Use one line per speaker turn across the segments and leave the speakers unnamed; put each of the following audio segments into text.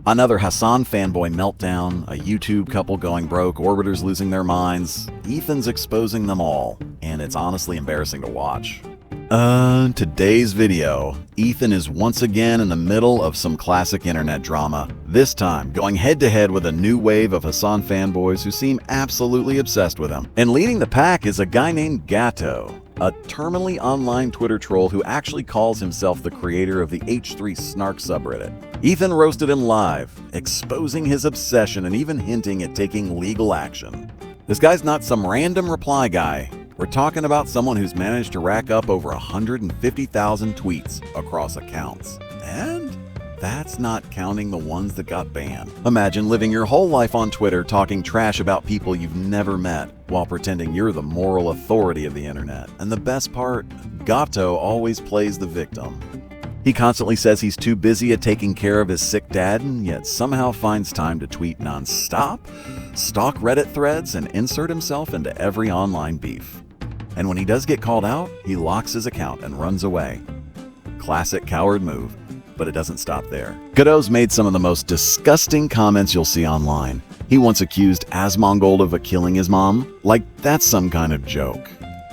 Another Hasan fanboy meltdown, a YouTube couple going broke, orbiters losing their minds. Ethan's exposing them all, and it's honestly embarrassing to watch. Today's video, Ethan is once again in the middle of some classic internet drama, this time going head-to-head with a new wave of Hasan fanboys who seem absolutely obsessed with him. And leading the pack is a guy named Gateau, a terminally online Twitter troll who actually calls himself the creator of the H3 Snark subreddit. Ethan roasted him live, exposing his obsession and even hinting at taking legal action. This guy's not some random reply guy. We're talking about someone who's managed to rack up over 150,000 tweets across accounts. And that's not counting the ones that got banned. Imagine living your whole life on Twitter talking trash about people you've never met while pretending you're the moral authority of the internet. And the best part, Gateau always plays the victim. He constantly says he's too busy at taking care of his sick dad, and yet somehow finds time to tweet nonstop, stalk Reddit threads, and insert himself into every online beef. And when he does get called out, he locks his account and runs away. Classic coward move, but it doesn't stop there. Gateau's made some of the most disgusting comments you'll see online. He once accused Asmongold of killing his mom, like that's some kind of joke.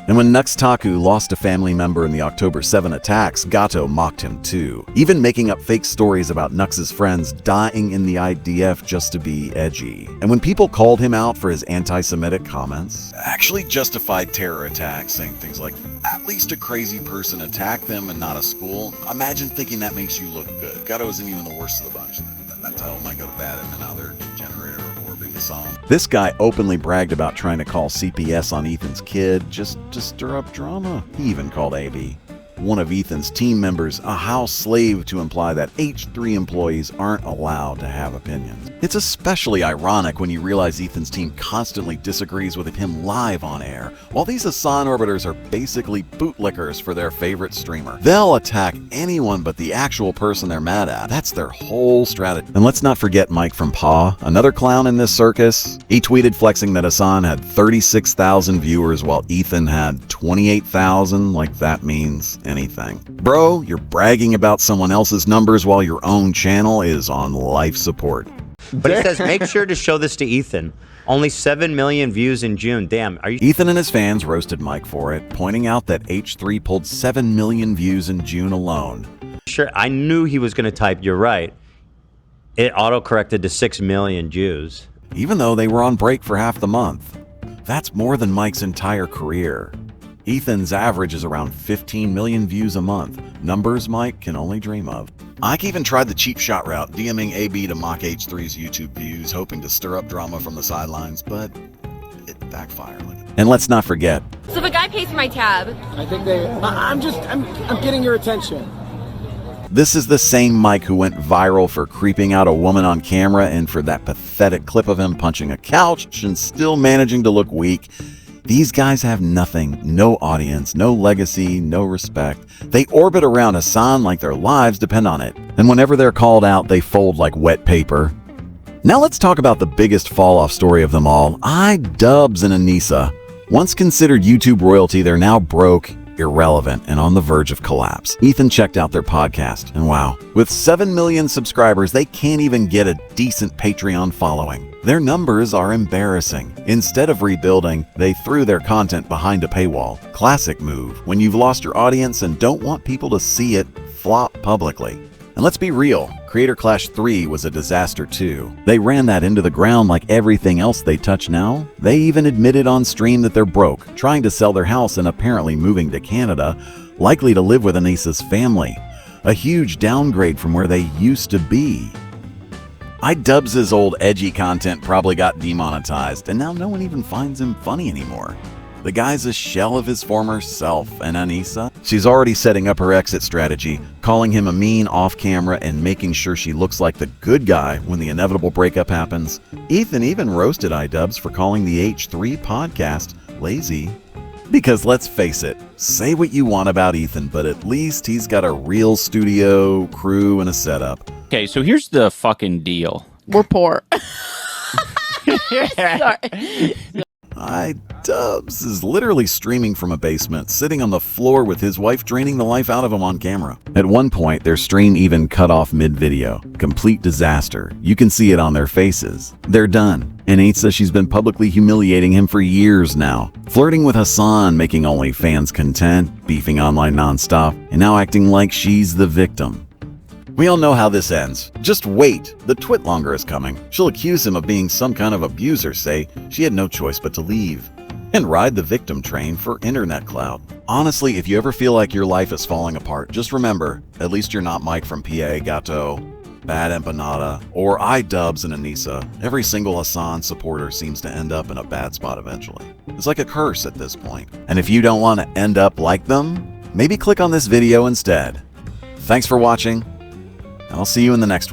And when Nuxtaku lost a family member in the October 7 attacks, Gateau mocked him too, even making up fake stories about Nux's friends dying in the IDF just to be edgy. And when people called him out for his anti-Semitic comments, actually justified terror attacks, saying things like, at least a crazy person attacked them and not a school. Imagine thinking that makes you look good. Gateau isn't even the worst of the bunch. That title might go to bad in another generator or being a song. This guy openly bragged about trying to call CPS on Ethan's kid just to stir up drama. He even called AB, one of Ethan's team members, a house slave to imply that H3 employees aren't allowed to have opinions. It's especially ironic when you realize Ethan's team constantly disagrees with him live on air, while these Hasan orbiters are basically bootlickers for their favorite streamer. They'll attack anyone but the actual person they're mad at. That's their whole strategy. And let's not forget Mike from Paw, another clown in this circus. He tweeted flexing that Hasan had 36,000 viewers while Ethan had 28,000, like that means anything. Bro, you're bragging about someone else's numbers while your own channel is on life support.
But he says, make sure to show this to Ethan. Only 7 million views in June. Damn, are you...
Ethan and his fans roasted Mike for it, pointing out that H3 pulled 7 million views in June alone.
Sure, I knew he was going to type, you're right. It auto-corrected to 6 million Jews.
Even though they were on break for half the month. That's more than Mike's entire career. Ethan's average is around 15 million views a month, numbers Mike can only dream of. Ike even tried the cheap shot route, DMing AB to mock H3's YouTube views, hoping to stir up drama from the sidelines, but it backfired. And let's not forget.
So the guy pays for my tab.
I think I'm getting your attention.
This is the same Mike who went viral for creeping out a woman on camera and for that pathetic clip of him punching a couch and still managing to look weak. These guys have nothing, no audience, no legacy, no respect. They orbit around Hasan like their lives depend on it. And whenever they're called out, they fold like wet paper. Now let's talk about the biggest fall-off story of them all, iDubbbz Anisa. Once considered YouTube royalty, they're now broke, irrelevant, and on the verge of collapse. Ethan checked out their podcast, and wow, with 7 million subscribers, they can't even get a decent Patreon following. Their numbers are embarrassing. Instead of rebuilding, they threw their content behind a paywall. Classic move when you've lost your audience and don't want people to see it flop publicly. And let's be real, Creator Clash 3 was a disaster too. They ran that into the ground like everything else they touch now. They even admitted on stream that they're broke, trying to sell their house and apparently moving to Canada, likely to live with Anisa's family. A huge downgrade from where they used to be. iDubbbz's old edgy content probably got demonetized, and now no one even finds him funny anymore. The guy's a shell of his former self, and Anisa, she's already setting up her exit strategy, calling him a mean off-camera and making sure she looks like the good guy when the inevitable breakup happens. Ethan even roasted iDubbbz for calling the H3 podcast lazy. Because let's face it, say what you want about Ethan, but at least he's got a real studio, crew, and a setup.
Okay, so here's the fucking deal.
We're poor. Sorry.
iDubbbz is literally streaming from a basement, sitting on the floor with his wife draining the life out of him on camera. At one point, their stream even cut off mid-video. Complete disaster. You can see it on their faces. They're done. And Anisa, she's been publicly humiliating him for years now. Flirting with Hasan, making OnlyFans content, beefing online nonstop, and now acting like she's the victim. We all know how this ends. Just wait. The twitlonger is coming. She'll accuse him of being some kind of abuser, say she had no choice but to leave, and ride the victim train for internet clout. Honestly, if you ever feel like your life is falling apart, just remember, at least you're not Mike from PA, Gateau, Bad Empanada, or iDubbbz Anisa. Every single Hasan supporter seems to end up in a bad spot eventually. It's like a curse at this point. And if you don't want to end up like them, maybe click on this video instead. Thanks for watching. I'll see you in the next one.